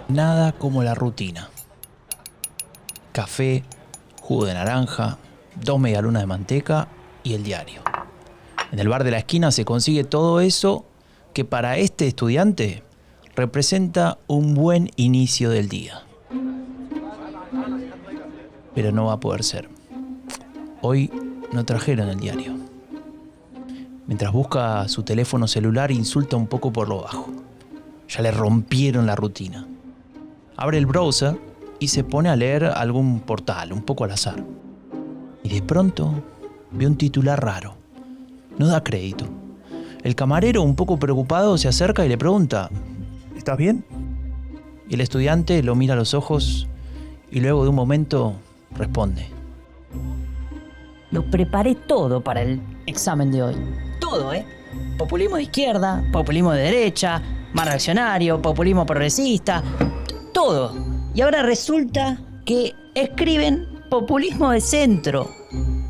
Nada como la rutina. Café, jugo de naranja, 2 medialunas de manteca y el diario. En el bar de la esquina se consigue todo eso que para este estudiante representa un buen inicio del día. Pero no va a poder ser. Hoy no trajeron el diario. Mientras busca su teléfono celular, insulta un poco por lo bajo. Ya le rompieron la rutina. Abre el browser y se pone a leer algún portal, un poco al azar. Y de pronto ve un titular raro. No da crédito. El camarero, un poco preocupado, se acerca y le pregunta: ¿estás bien? Y el estudiante lo mira a los ojos y luego de un momento responde: Lo preparé todo para el examen de hoy. Todo, Populismo de izquierda, populismo de derecha, más reaccionario, populismo progresista, todo. Y ahora resulta que escriben populismo de centro.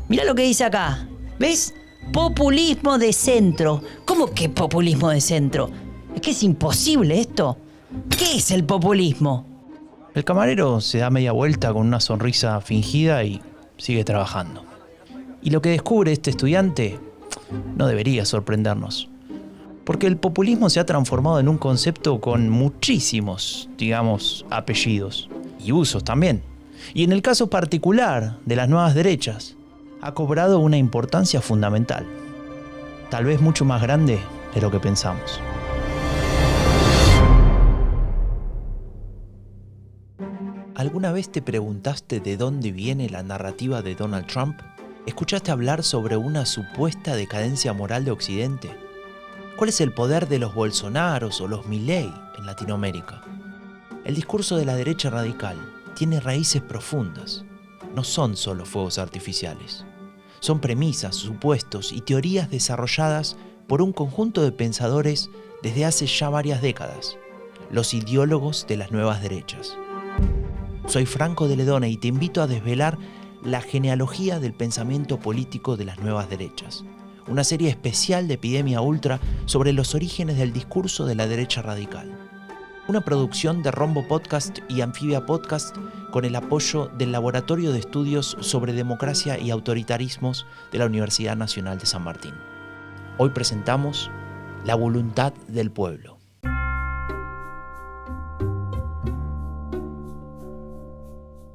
Mirá lo que dice acá. ¿Ves? Populismo de centro. ¿Cómo que populismo de centro? Es que es imposible esto. ¿Qué es el populismo? El camarero se da media vuelta con una sonrisa fingida y sigue trabajando. Y lo que descubre este estudiante no debería sorprendernos, porque el populismo se ha transformado en un concepto con muchísimos, apellidos y usos también. Y en el caso particular de las nuevas derechas, ha cobrado una importancia fundamental, tal vez mucho más grande de lo que pensamos. ¿Alguna vez te preguntaste de dónde viene la narrativa de Donald Trump? ¿Escuchaste hablar sobre una supuesta decadencia moral de Occidente? ¿Cuál es el poder de los Bolsonaros o los Milei en Latinoamérica? El discurso de la derecha radical tiene raíces profundas. No son solo fuegos artificiales. Son premisas, supuestos y teorías desarrolladas por un conjunto de pensadores desde hace ya varias décadas, los ideólogos de las nuevas derechas. Soy Franco de Ledone y te invito a desvelar la genealogía del pensamiento político de las nuevas derechas, una serie especial de Epidemia Ultra sobre los orígenes del discurso de la derecha radical. Una producción de Rombo Podcast y Anfibia Podcast con el apoyo del Laboratorio de Estudios sobre Democracia y Autoritarismos de la Universidad Nacional de San Martín. Hoy presentamos La voluntad del pueblo.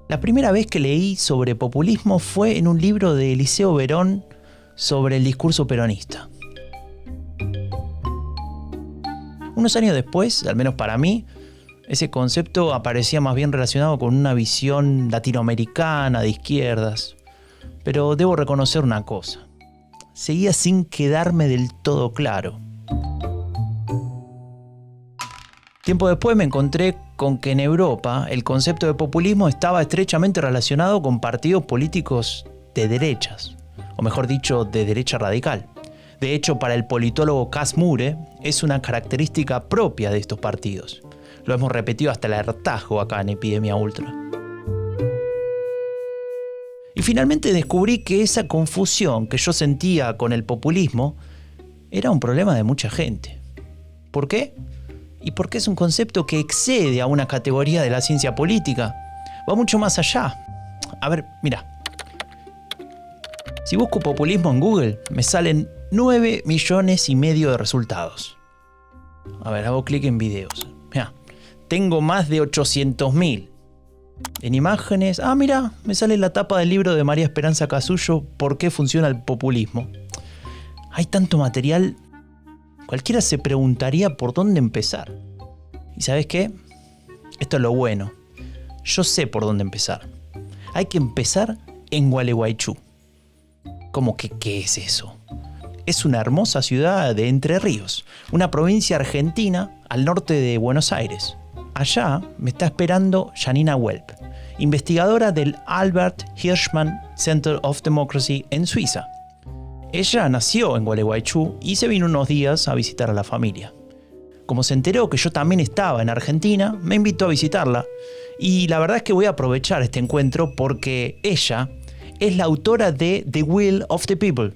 La primera vez que leí sobre populismo fue en un libro de Eliseo Verón sobre el discurso peronista. Unos años después, al menos para mí, ese concepto aparecía más bien relacionado con una visión latinoamericana de izquierdas. Pero debo reconocer una cosa: seguía sin quedarme del todo claro. Tiempo después me encontré con que en Europa el concepto de populismo estaba estrechamente relacionado con partidos políticos de derechas, o mejor dicho, de derecha radical. De hecho, para el politólogo Cas Mure, es una característica propia de estos partidos. Lo hemos repetido hasta el hartazgo acá en Epidemia Ultra. Y finalmente descubrí que esa confusión que yo sentía con el populismo era un problema de mucha gente. ¿Por qué? Y porque es un concepto que excede a una categoría de la ciencia política. Va mucho más allá. A ver, mira. Si busco populismo en Google, me salen 9,5 millones de resultados. A ver, hago clic en videos. Mira, tengo más de 800.000. En imágenes, mira, me sale la tapa del libro de María Esperanza Casullo, ¿Por qué funciona el populismo? Hay tanto material. Cualquiera se preguntaría por dónde empezar. ¿Y sabes qué? Esto es lo bueno. Yo sé por dónde empezar. Hay que empezar en Gualeguaychú. ¿Cómo que qué es eso? Es una hermosa ciudad de Entre Ríos, una provincia argentina al norte de Buenos Aires. Allá me está esperando Janina Welp, investigadora del Albert Hirschman Center of Democracy en Suiza. Ella nació en Gualeguaychú y se vino unos días a visitar a la familia. Como se enteró que yo también estaba en Argentina, me invitó a visitarla. Y la verdad es que voy a aprovechar este encuentro porque ella es la autora de The Will of the People,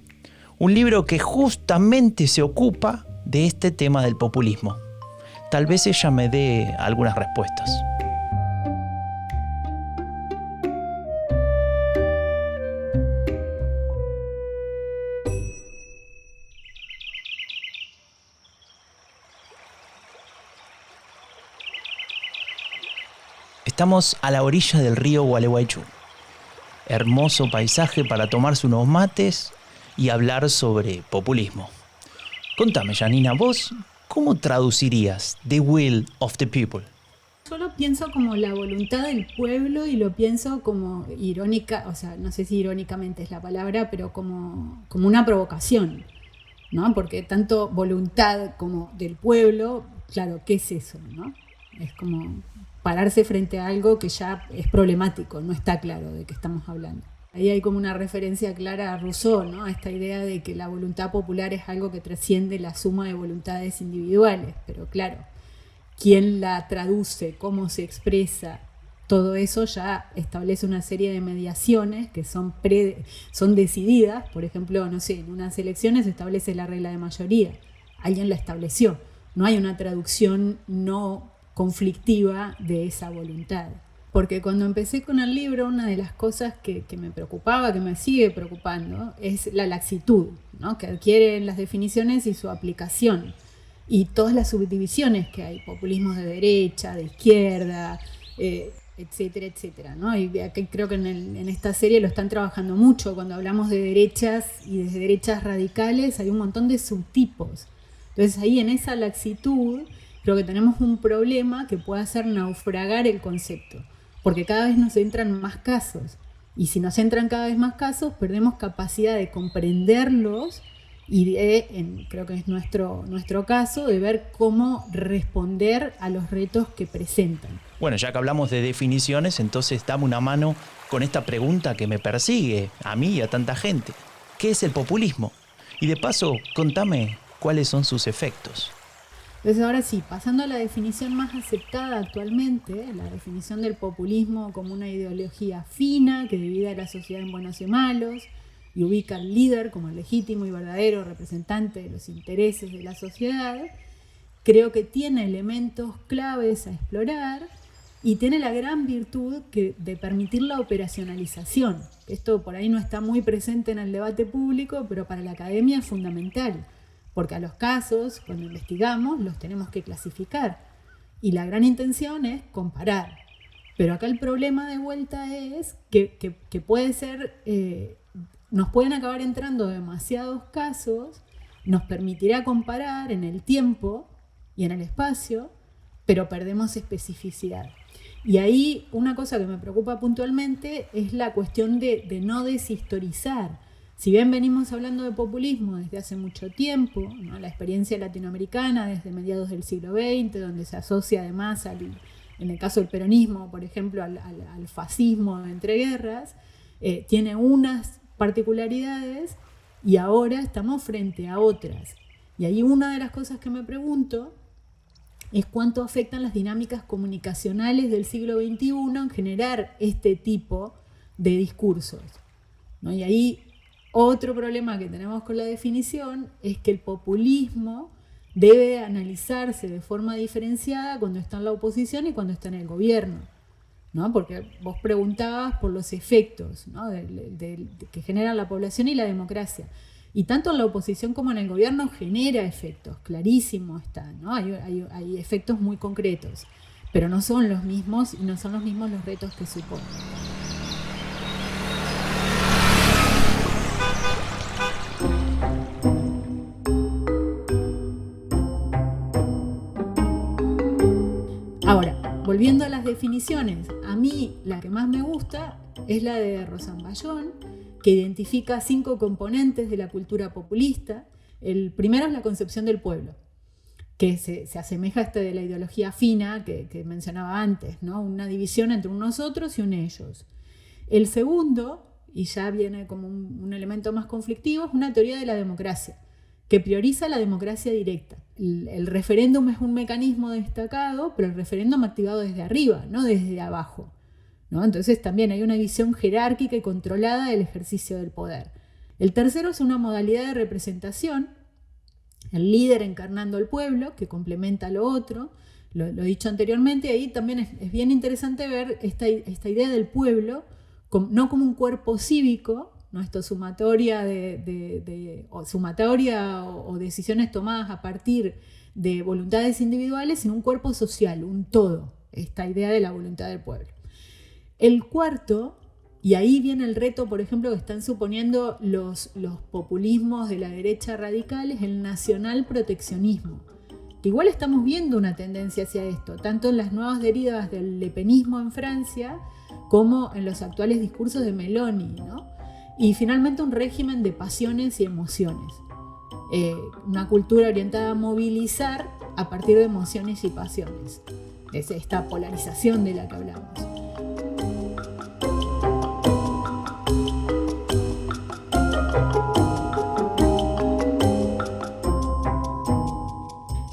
un libro que justamente se ocupa de este tema del populismo. Tal vez ella me dé algunas respuestas. Estamos a la orilla del río Gualeguaychú. Hermoso paisaje para tomarse unos mates y hablar sobre populismo. Contame, Janina, vos, ¿cómo traducirías The Will of the People? Yo lo pienso como la voluntad del pueblo y lo pienso como irónica, o sea, no sé si irónicamente es la palabra, pero como una provocación, ¿no? Porque tanto voluntad como del pueblo, claro, ¿qué es eso, no? Es como pararse frente a algo que ya es problemático, no está claro de qué estamos hablando. Ahí hay como una referencia clara a Rousseau, ¿no? A esta idea de que la voluntad popular es algo que trasciende la suma de voluntades individuales, pero claro, quién la traduce, cómo se expresa, todo eso ya establece una serie de mediaciones que son decididas. Por ejemplo, no sé, en unas elecciones se establece la regla de mayoría, alguien la estableció, no hay una traducción no conflictiva de esa voluntad. Porque cuando empecé con el libro, una de las cosas que me preocupaba, que me sigue preocupando, es la laxitud, ¿no? Que adquieren las definiciones y su aplicación. Y todas las subdivisiones que hay, populismos de derecha, de izquierda, etcétera, etcétera, ¿no? Y aquí creo que en esta serie lo están trabajando mucho. Cuando hablamos de derechas y de derechas radicales, hay un montón de subtipos. Entonces ahí en esa laxitud creo que tenemos un problema que puede hacer naufragar el concepto, porque cada vez nos entran más casos. Y si nos entran cada vez más casos, perdemos capacidad de comprenderlos y creo que es nuestro caso, de ver cómo responder a los retos que presentan. Bueno, ya que hablamos de definiciones, entonces dame una mano con esta pregunta que me persigue a mí y a tanta gente. ¿Qué es el populismo? Y de paso, contame cuáles son sus efectos. Entonces ahora sí, pasando a la definición más aceptada actualmente, la definición del populismo como una ideología fina que divide a la sociedad en buenos y malos, y ubica al líder como el legítimo y verdadero representante de los intereses de la sociedad, creo que tiene elementos claves a explorar y tiene la gran virtud de permitir la operacionalización. Esto por ahí no está muy presente en el debate público, pero para la academia es fundamental, porque a los casos, cuando investigamos, los tenemos que clasificar. Y la gran intención es comparar. Pero acá el problema de vuelta es que puede ser... nos pueden acabar entrando demasiados casos, nos permitirá comparar en el tiempo y en el espacio, pero perdemos especificidad. Y ahí una cosa que me preocupa puntualmente es la cuestión de no deshistorizar. Si bien venimos hablando de populismo desde hace mucho tiempo, ¿no? La experiencia latinoamericana desde mediados del siglo XX, donde se asocia además, en el caso del peronismo, por ejemplo, al fascismo de entreguerras, tiene unas particularidades y ahora estamos frente a otras. Y ahí una de las cosas que me pregunto es cuánto afectan las dinámicas comunicacionales del siglo XXI en generar este tipo de discursos, ¿no? Y ahí otro problema que tenemos con la definición es que el populismo debe analizarse de forma diferenciada cuando está en la oposición y cuando está en el gobierno, ¿no? Porque vos preguntabas por los efectos, ¿no? que generan la población y la democracia. Y tanto en la oposición como en el gobierno genera efectos, clarísimo está, ¿no? Hay efectos muy concretos, pero no son los mismos y no son los mismos los retos que suponen. Ahora, volviendo a las definiciones, a mí la que más me gusta es la de Rosanvallón, que identifica 5 componentes de la cultura populista. El primero es la concepción del pueblo, que se asemeja a de la ideología fina que mencionaba antes, ¿no? Una división entre un nosotros y un ellos. El segundo, y ya viene como un elemento más conflictivo, es una teoría de la democracia, que prioriza la democracia directa. El referéndum es un mecanismo destacado, pero el referéndum activado desde arriba, no desde abajo, ¿no? Entonces también hay una visión jerárquica y controlada del ejercicio del poder. El tercero es una modalidad de representación, el líder encarnando al pueblo, que complementa lo otro. Lo he dicho anteriormente, ahí también es bien interesante ver esta idea del pueblo no como un cuerpo cívico, ¿no? Esto sumatoria o decisiones tomadas a partir de voluntades individuales, sino un cuerpo social, un todo. esta idea de la voluntad del pueblo. El cuarto, y ahí viene el reto, por ejemplo, que están suponiendo los populismos de la derecha radical, es el nacional proteccionismo. Igual estamos viendo una tendencia hacia esto, tanto en las nuevas derivas del lepenismo en Francia, como en los actuales discursos de Meloni, ¿no? Y finalmente un régimen de pasiones y emociones. Una cultura orientada a movilizar a partir de emociones y pasiones. Es esta polarización de la que hablamos.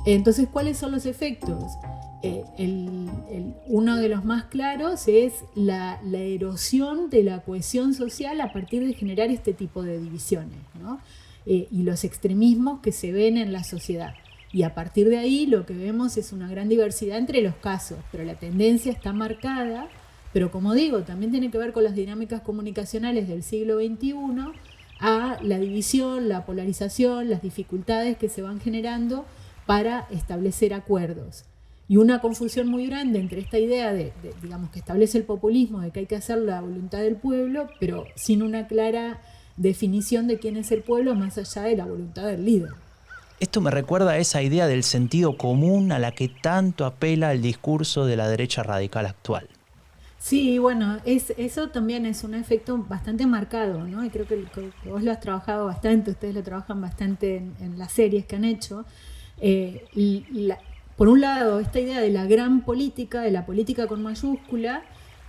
Entonces, ¿cuáles son los efectos? Uno de los más claros es la erosión de la cohesión social a partir de generar este tipo de divisiones, ¿no? Y los extremismos que se ven en la sociedad. Y a partir de ahí lo que vemos es una gran diversidad entre los casos, pero la tendencia está marcada, pero como digo, también tiene que ver con las dinámicas comunicacionales del siglo XXI, a la división, la polarización, las dificultades que se van generando para establecer acuerdos. Y una confusión muy grande entre esta idea digamos, que establece el populismo, de que hay que hacer la voluntad del pueblo, pero sin una clara definición de quién es el pueblo más allá de la voluntad del líder. Esto me recuerda a esa idea del sentido común a la que tanto apela el discurso de la derecha radical actual. Sí, bueno, eso también es un efecto bastante marcado, ¿no? Y creo que vos lo has trabajado bastante, ustedes lo trabajan bastante en las series que han hecho. Por un lado, esta idea de la gran política, de la política con mayúscula,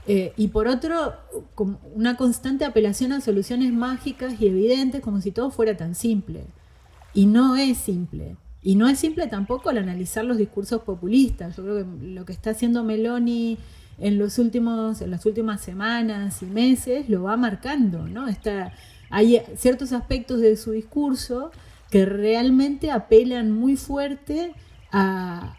y por otro, como una constante apelación a soluciones mágicas y evidentes, como si todo fuera tan simple. Y no es simple. Y no es simple tampoco al analizar los discursos populistas. Yo creo que lo que está haciendo Meloni en las últimas semanas y meses lo va marcando, ¿no? Hay ciertos aspectos de su discurso que realmente apelan muy fuerte a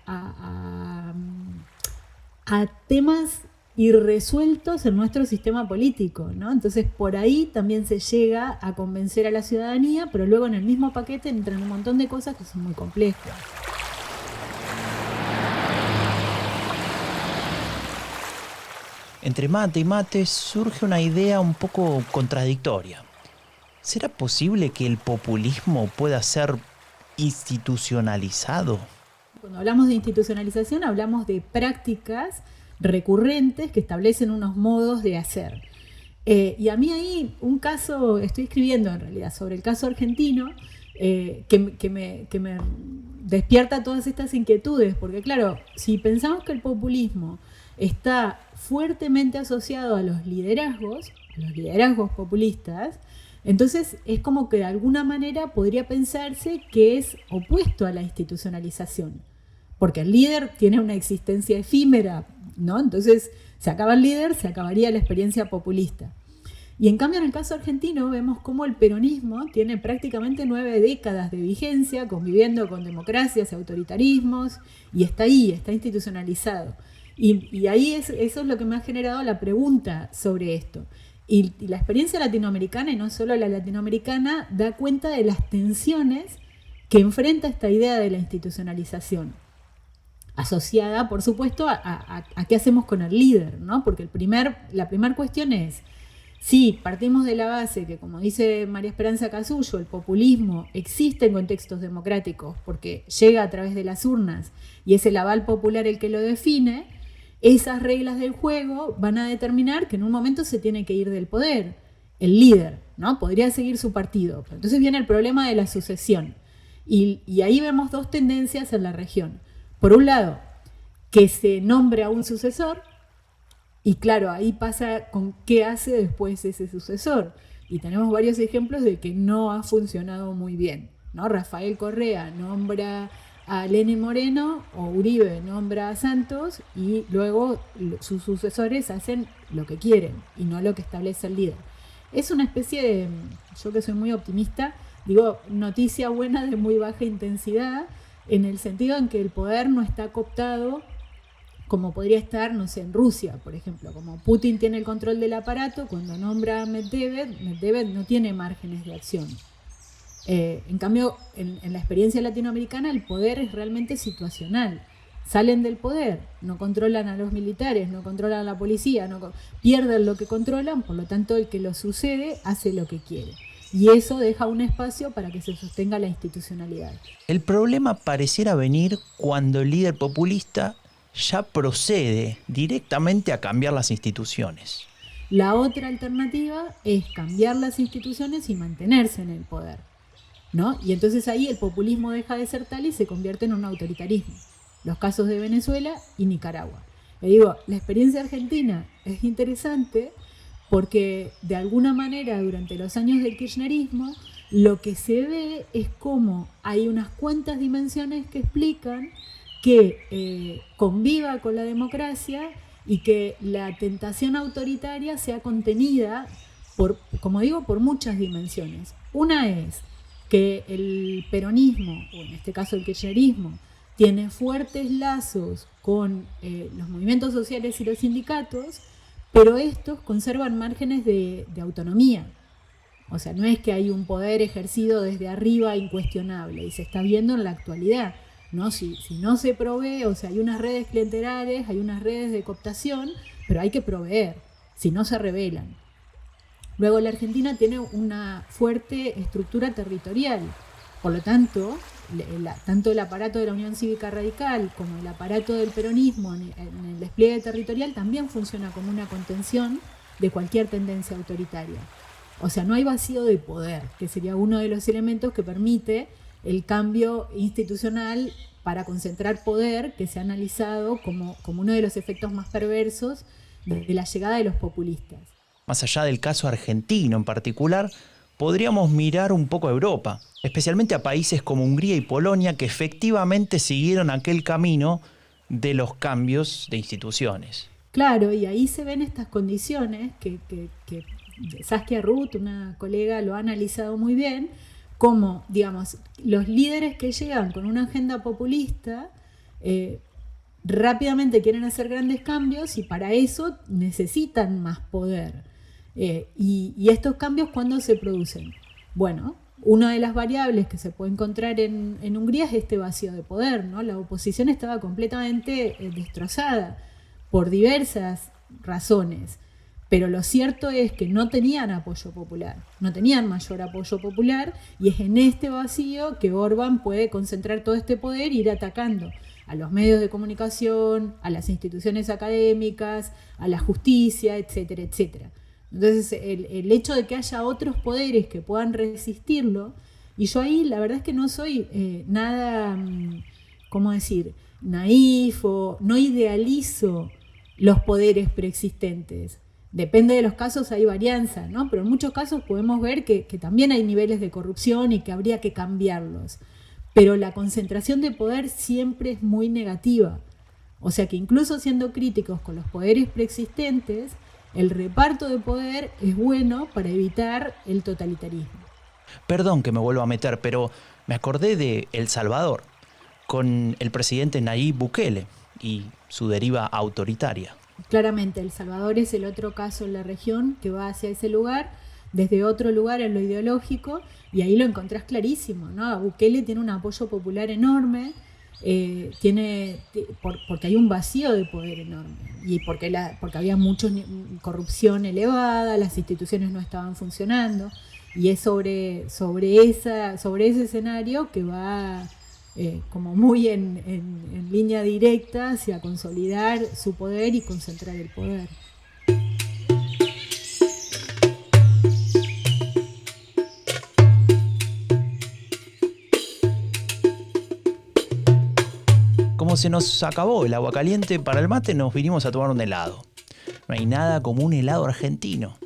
temas irresueltos en nuestro sistema político, ¿no? Entonces por ahí también se llega a convencer a la ciudadanía, pero luego en el mismo paquete entran un montón de cosas que son muy complejas. Entre mate y mate surge una idea un poco contradictoria. ¿Será posible que el populismo pueda ser institucionalizado? Cuando hablamos de institucionalización hablamos de prácticas recurrentes que establecen unos modos de hacer. Y a mí ahí un caso, estoy escribiendo en realidad sobre el caso argentino, que me despierta todas estas inquietudes, porque claro, si pensamos que el populismo está fuertemente asociado a los liderazgos populistas, entonces es como que de alguna manera podría pensarse que es opuesto a la institucionalización, porque el líder tiene una existencia efímera, ¿no? Entonces se acaba el líder, se acabaría la experiencia populista. Y en cambio en el caso argentino vemos cómo el peronismo tiene prácticamente 9 décadas de vigencia, conviviendo con democracias y autoritarismos, y está ahí, está institucionalizado. Y ahí eso es lo que me ha generado la pregunta sobre esto. Y la experiencia latinoamericana, y no solo la latinoamericana, da cuenta de las tensiones que enfrenta esta idea de la institucionalización, asociada, por supuesto, a qué hacemos con el líder, ¿no? Porque la primera cuestión es, si partimos de la base que, como dice María Esperanza Casullo, el populismo existe en contextos democráticos porque llega a través de las urnas y es el aval popular el que lo define, esas reglas del juego van a determinar que en un momento se tiene que ir del poder el líder, ¿no? Podría seguir su partido. Pero entonces viene el problema de la sucesión. Y ahí vemos dos tendencias en la región. Por un lado, que se nombre a un sucesor, y claro, ahí pasa con qué hace después ese sucesor. Y tenemos varios ejemplos de que no ha funcionado muy bien, ¿no? Rafael Correa nombra a Lenín Moreno, o Uribe nombra a Santos, y luego sus sucesores hacen lo que quieren y no lo que establece el líder. Es una especie de, yo que soy muy optimista, digo, noticia buena de muy baja intensidad, en el sentido en que el poder no está cooptado como podría estar, no sé, en Rusia, por ejemplo. Como Putin tiene el control del aparato, cuando nombra a Medvedev no tiene márgenes de acción. En cambio, en la experiencia latinoamericana el poder es realmente situacional. salen del poder, no controlan a los militares, no controlan a la policía, pierden lo que controlan, por lo tanto el que lo sucede hace lo que quiere. Y eso deja un espacio para que se sostenga la institucionalidad. El problema pareciera venir cuando el líder populista ya procede directamente a cambiar las instituciones. La otra alternativa es cambiar las instituciones y mantenerse en el poder, ¿no? Y entonces ahí el populismo deja de ser tal y se convierte en un autoritarismo. Los casos de Venezuela y Nicaragua. Le digo, la experiencia argentina es interesante porque de alguna manera durante los años del kirchnerismo lo que se ve es cómo hay unas cuantas dimensiones que explican que conviva con la democracia y que la tentación autoritaria sea contenida por, como digo, por muchas dimensiones. Una es que el peronismo, o en este caso el kirchnerismo, tiene fuertes lazos con los movimientos sociales y los sindicatos, pero estos conservan márgenes de autonomía. O sea, no es que hay un poder ejercido desde arriba incuestionable, y se está viendo en la actualidad, ¿no? Si no se provee, o sea, hay unas redes clientelares, hay unas redes de cooptación, pero hay que proveer, si no se rebelan. Luego la Argentina tiene una fuerte estructura territorial, por lo tanto, tanto el aparato de la Unión Cívica Radical como el aparato del peronismo en el despliegue territorial también funciona como una contención de cualquier tendencia autoritaria. O sea, no hay vacío de poder, que sería uno de los elementos que permite el cambio institucional para concentrar poder, que se ha analizado como uno de los efectos más perversos de la llegada de los populistas. Más allá del caso argentino en particular, podríamos mirar un poco a Europa, especialmente a países como Hungría y Polonia, que efectivamente siguieron aquel camino de los cambios de instituciones. Claro, y ahí se ven estas condiciones que Saskia Ruth, una colega, lo ha analizado muy bien, como, digamos, los líderes que llegan con una agenda populista rápidamente quieren hacer grandes cambios y para eso necesitan más poder. Y estos cambios, ¿cuándo se producen? Bueno, una de las variables que se puede encontrar en Hungría es este vacío de poder, ¿no? La oposición estaba completamente destrozada por diversas razones, pero lo cierto es que no tenían apoyo popular, no tenían mayor apoyo popular, y es en este vacío que Orbán puede concentrar todo este poder e ir atacando a los medios de comunicación, a las instituciones académicas, a la justicia, etcétera, etcétera. Entonces, el hecho de que haya otros poderes que puedan resistirlo, y yo ahí la verdad es que no soy nada, ¿cómo decir?, naif o no idealizo los poderes preexistentes. Depende de los casos, hay varianza, ¿no? Pero en muchos casos podemos ver que también hay niveles de corrupción y que habría que cambiarlos. Pero la concentración de poder siempre es muy negativa. O sea que incluso siendo críticos con los poderes preexistentes, el reparto de poder es bueno para evitar el totalitarismo. Perdón que me vuelva a meter, pero me acordé de El Salvador, con el presidente Nayib Bukele y su deriva autoritaria. Claramente, El Salvador es el otro caso en la región que va hacia ese lugar, desde otro lugar en lo ideológico, y ahí lo encontrás clarísimo, ¿no? Bukele tiene un apoyo popular enorme, porque hay un vacío de poder enorme, y porque había mucha corrupción elevada, las instituciones no estaban funcionando, y es sobre ese escenario que va como muy en línea directa hacia consolidar su poder y concentrar el poder. Como se nos acabó el agua caliente para el mate, nos vinimos a tomar un helado. No hay nada como un helado argentino,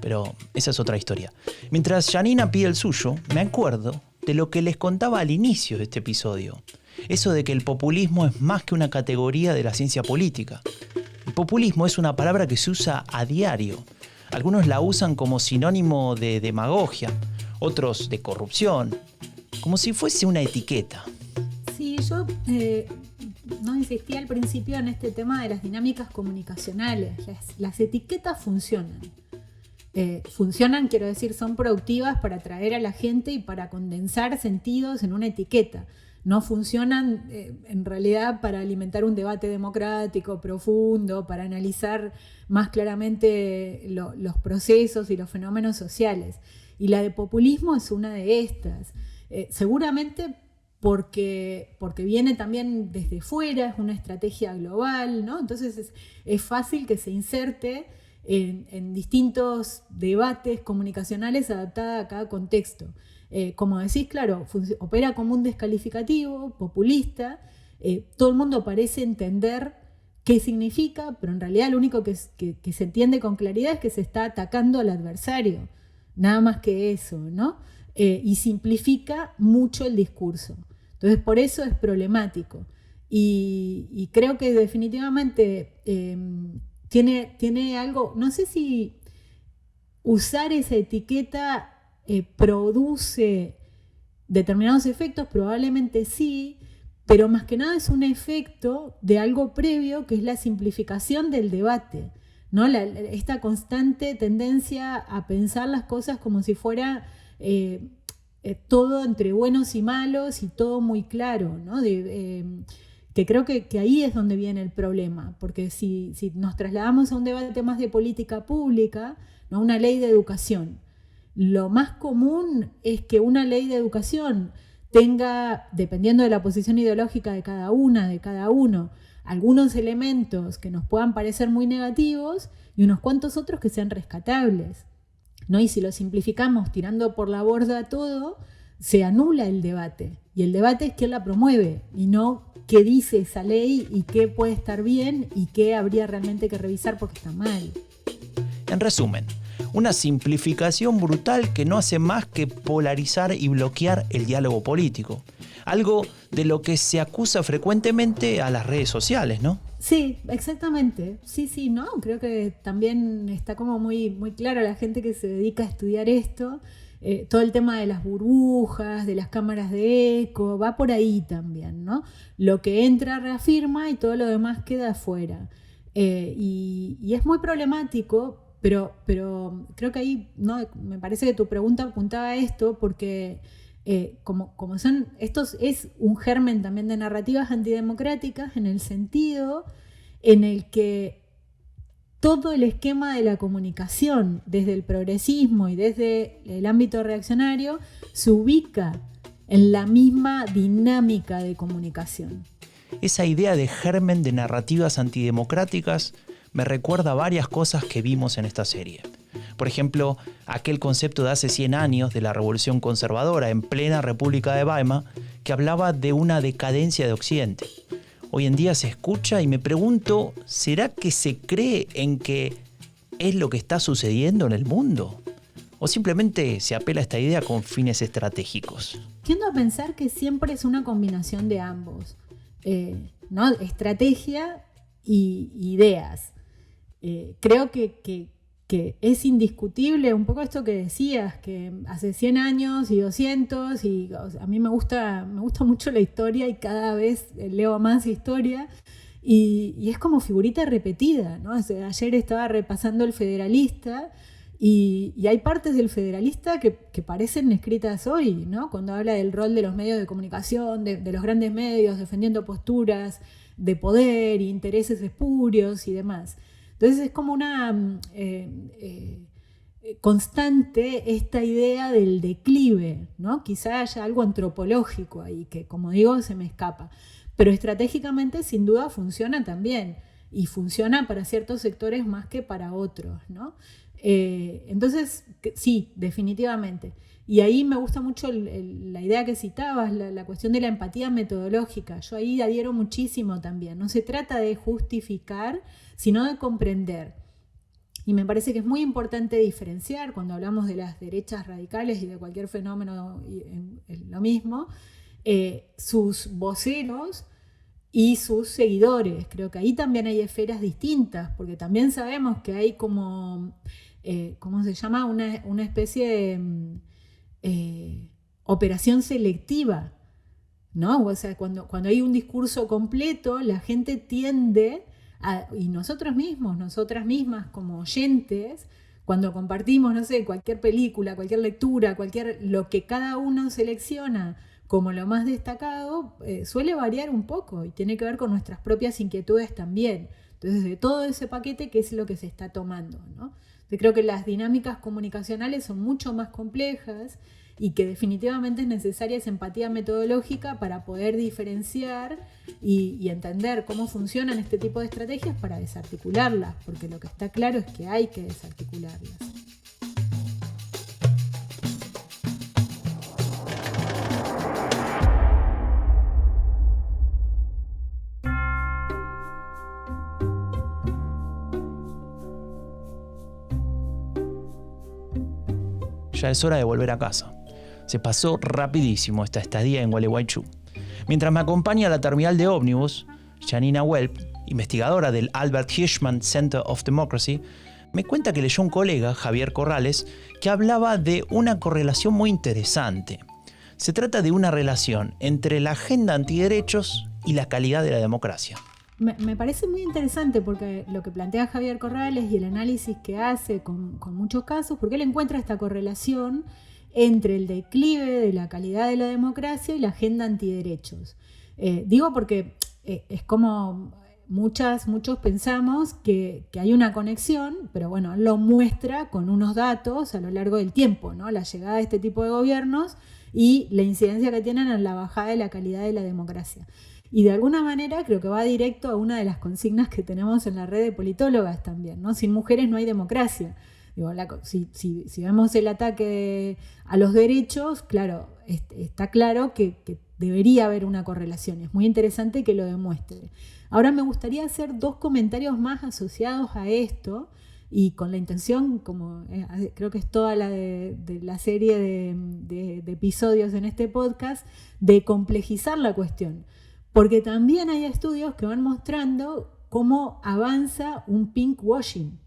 pero esa es otra historia. Mientras Janina pide el suyo, me acuerdo de lo que les contaba al inicio de este episodio. Eso de que el populismo es más que una categoría de la ciencia política. El populismo es una palabra que se usa a diario. Algunos la usan como sinónimo de demagogia, otros de corrupción, como si fuese una etiqueta. Sí, yo no insistí al principio en este tema de las dinámicas comunicacionales. Las etiquetas funcionan. Funcionan, quiero decir, son productivas para atraer a la gente y para condensar sentidos en una etiqueta. no funcionan en realidad para alimentar un debate democrático profundo, para analizar más claramente los procesos y los fenómenos sociales. Y la de populismo es una de estas. Seguramente porque viene también desde fuera, es una estrategia global, ¿no? Entonces es fácil que se inserte en distintos debates comunicacionales adaptada a cada contexto. Como decís, claro, opera como un descalificativo, populista, todo el mundo parece entender qué significa, pero en realidad lo único que se entiende con claridad es que se está atacando al adversario, nada más que eso, ¿no? Y simplifica mucho el discurso. Entonces, por eso es problemático. Y creo que definitivamente tiene algo, no sé si usar esa etiqueta produce determinados efectos, probablemente sí, pero más que nada es un efecto de algo previo, que es la simplificación del debate, ¿no? Esta constante tendencia a pensar las cosas como si fuera todo entre buenos y malos y todo muy claro, ¿no? Que creo que ahí es donde viene el problema, porque si nos trasladamos a un debate más de política pública, ¿no? Una ley de educación, lo más común es que una ley de educación tenga, dependiendo de la posición ideológica de cada uno, algunos elementos que nos puedan parecer muy negativos y unos cuantos otros que sean rescatables, ¿no? Y si lo simplificamos tirando por la borda todo, se anula el debate. Y el debate es quién la promueve y no qué dice esa ley y qué puede estar bien y qué habría realmente que revisar porque está mal. En resumen, una simplificación brutal que no hace más que polarizar y bloquear el diálogo político. Algo de lo que se acusa frecuentemente a las redes sociales, ¿no? Sí, exactamente. Sí, ¿no? Creo que también está como muy, muy claro a la gente que se dedica a estudiar esto. Todo el tema de las burbujas, de las cámaras de eco, va por ahí también, ¿no? Lo que entra reafirma y todo lo demás queda afuera. Y es muy problemático. Pero creo que ahí, ¿no? Me parece que tu pregunta apuntaba a esto porque como son, esto es un germen también de narrativas antidemocráticas en el sentido en el que todo el esquema de la comunicación, desde el progresismo y desde el ámbito reaccionario, se ubica en la misma dinámica de comunicación. Esa idea de germen de narrativas antidemocráticas me recuerda a varias cosas que vimos en esta serie. Por ejemplo, aquel concepto de hace 100 años de la revolución conservadora en plena República de Weimar, que hablaba de una decadencia de Occidente. Hoy en día se escucha y me pregunto, ¿será que se cree en que es lo que está sucediendo en el mundo? ¿O simplemente se apela a esta idea con fines estratégicos? Tiendo a pensar que siempre es una combinación de ambos, ¿no? Estrategia y ideas. Creo que es indiscutible un poco esto que decías, que hace 100 años y 200, y o sea, a mí me gusta mucho la historia y cada vez leo más historia, y es como figurita repetida, ¿no? O sea, ayer estaba repasando El Federalista y hay partes del Federalista que parecen escritas hoy, ¿no? Cuando habla del rol de los medios de comunicación, de los grandes medios defendiendo posturas de poder e intereses espurios y demás. Entonces es como una constante esta idea del declive, ¿no? Quizá haya algo antropológico ahí que, como digo, se me escapa. Pero estratégicamente sin duda funciona también, y funciona para ciertos sectores más que para otros, ¿no? Entonces, sí, definitivamente. Y ahí me gusta mucho la idea que citabas, la cuestión de la empatía metodológica. Yo ahí adhiero muchísimo también. No se trata de justificar, sino de comprender. Y me parece que es muy importante diferenciar cuando hablamos de las derechas radicales y de cualquier fenómeno, lo mismo, sus voceros y sus seguidores. Creo que ahí también hay esferas distintas, porque también sabemos que hay como, ¿cómo se llama? Una especie de operación selectiva, ¿no? O sea, cuando hay un discurso completo, la gente tiende y nosotros mismos, nosotras mismas como oyentes, cuando compartimos, no sé, cualquier película, cualquier lectura, lo que cada uno selecciona como lo más destacado, suele variar un poco y tiene que ver con nuestras propias inquietudes también. Entonces, de todo ese paquete, ¿qué es lo que se está tomando, ¿no? Yo creo que las dinámicas comunicacionales son mucho más complejas y que definitivamente es necesaria esa empatía metodológica para poder diferenciar y entender cómo funcionan este tipo de estrategias para desarticularlas, porque lo que está claro es que hay que desarticularlas. Ya es hora de volver a casa. Se pasó rapidísimo esta estadía en Gualeguaychú. Mientras me acompaña a la terminal de ómnibus, Janina Welp, investigadora del Albert Hirschman Center of Democracy, me cuenta que leyó un colega, Javier Corrales, que hablaba de una correlación muy interesante. Se trata de una relación entre la agenda antiderechos y la calidad de la democracia. Me parece muy interesante porque lo que plantea Javier Corrales y el análisis que hace con muchos casos, porque él encuentra esta correlación entre el declive de la calidad de la democracia y la agenda antiderechos. Digo porque es como muchos pensamos que hay una conexión, pero bueno, lo muestra con unos datos a lo largo del tiempo, ¿no? La llegada de este tipo de gobiernos y la incidencia que tienen en la bajada de la calidad de la democracia. Y de alguna manera creo que va directo a una de las consignas que tenemos en la red de politólogas también, ¿no? Sin mujeres no hay democracia. Digo, si vemos el ataque a los derechos, claro, está claro que debería haber una correlación. Es muy interesante que lo demuestre. Ahora me gustaría hacer 2 comentarios más asociados a esto y con la intención, como creo que es toda la de la serie de episodios en este podcast, de complejizar la cuestión. Porque también hay estudios que van mostrando cómo avanza un pinkwashing.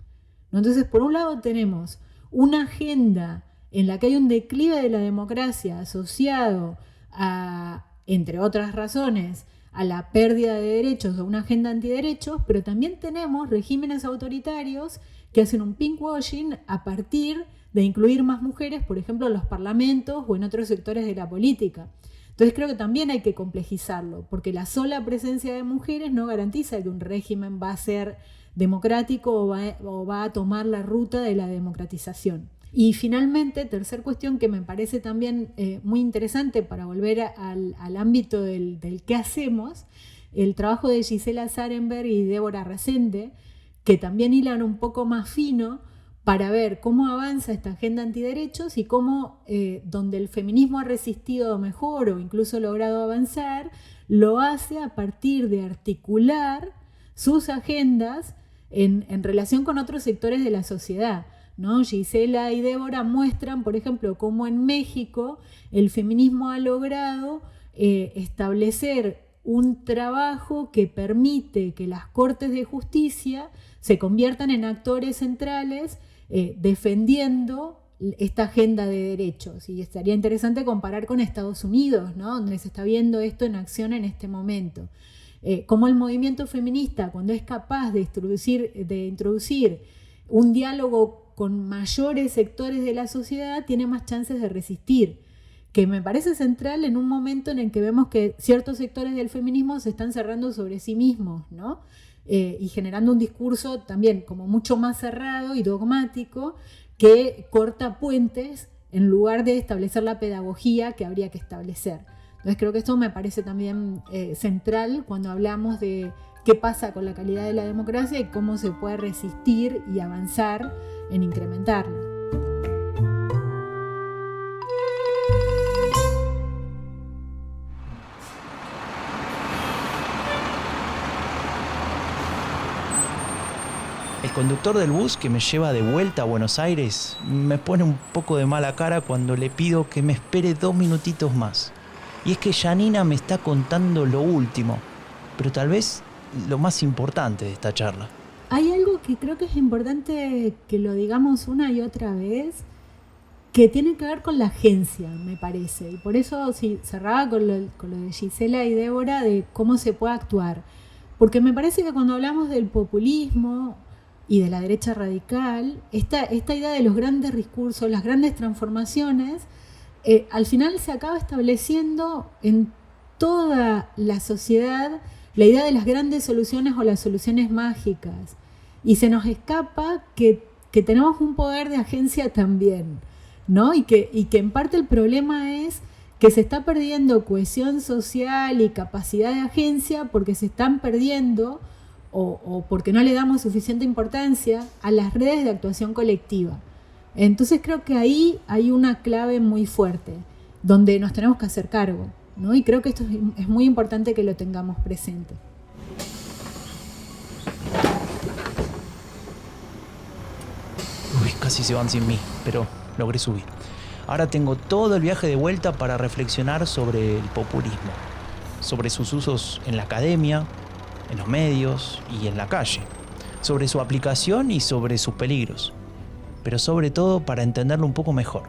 Entonces, por un lado tenemos una agenda en la que hay un declive de la democracia asociado a, entre otras razones, a la pérdida de derechos o una agenda antiderechos, pero también tenemos regímenes autoritarios que hacen un pinkwashing a partir de incluir más mujeres, por ejemplo, en los parlamentos o en otros sectores de la política. Entonces creo que también hay que complejizarlo, porque la sola presencia de mujeres no garantiza que un régimen va a ser democrático o va a tomar la ruta de la democratización. Y finalmente, tercer cuestión que me parece también muy interesante para volver al ámbito del qué hacemos, el trabajo de Gisela Zarenberg y Débora Resende, que también hilan un poco más fino para ver cómo avanza esta agenda antiderechos y cómo donde el feminismo ha resistido mejor o incluso logrado avanzar, lo hace a partir de articular sus agendas en relación con otros sectores de la sociedad, ¿no? Gisela y Débora muestran, por ejemplo, cómo en México el feminismo ha logrado establecer un trabajo que permite que las cortes de justicia se conviertan en actores centrales defendiendo esta agenda de derechos. Y estaría interesante comparar con Estados Unidos, ¿no? Donde se está viendo esto en acción en este momento. Cómo el movimiento feminista, cuando es capaz de introducir un diálogo con mayores sectores de la sociedad, tiene más chances de resistir, que me parece central en un momento en el que vemos que ciertos sectores del feminismo se están cerrando sobre sí mismos, ¿no? Y generando un discurso también como mucho más cerrado y dogmático que corta puentes en lugar de establecer la pedagogía que habría que establecer. Entonces creo que esto me parece también central cuando hablamos de qué pasa con la calidad de la democracia y cómo se puede resistir y avanzar en incrementarla. El conductor del bus que me lleva de vuelta a Buenos Aires me pone un poco de mala cara cuando le pido que me espere 2 minutitos más. Y es que Janina me está contando lo último, pero tal vez lo más importante de esta charla. Hay algo que creo que es importante que lo digamos una y otra vez, que tiene que ver con la agencia, me parece. Y por eso sí, cerraba con lo de Gisela y Débora, de cómo se puede actuar. Porque me parece que cuando hablamos del populismo y de la derecha radical, esta idea de los grandes discursos, las grandes transformaciones, al final se acaba estableciendo en toda la sociedad la idea de las grandes soluciones o las soluciones mágicas. Y se nos escapa que tenemos un poder de agencia también, ¿no? Y que en parte el problema es que se está perdiendo cohesión social y capacidad de agencia porque se están perdiendo o porque no le damos suficiente importancia a las redes de actuación colectiva. Entonces creo que ahí hay una clave muy fuerte, donde nos tenemos que hacer cargo, ¿no? Y creo que esto es muy importante que lo tengamos presente. Uy, casi se van sin mí, pero logré subir. Ahora tengo todo el viaje de vuelta para reflexionar sobre el populismo, sobre sus usos en la academia, en los medios y en la calle, sobre su aplicación y sobre sus peligros, pero sobre todo para entenderlo un poco mejor,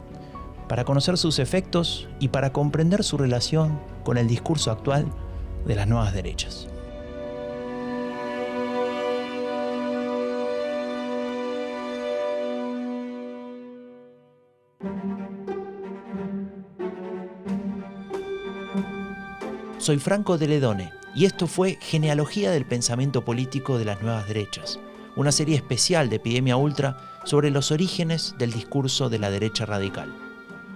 para conocer sus efectos y para comprender su relación con el discurso actual de las nuevas derechas. Soy Franco de Ledone y esto fue Genealogía del Pensamiento Político de las Nuevas Derechas, una serie especial de Epidemia Ultra sobre los orígenes del discurso de la derecha radical.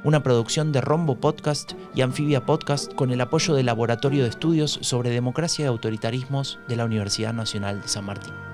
Una producción de Rombo Podcast y Anfibia Podcast con el apoyo del Laboratorio de Estudios sobre Democracia y Autoritarismos de la Universidad Nacional de San Martín.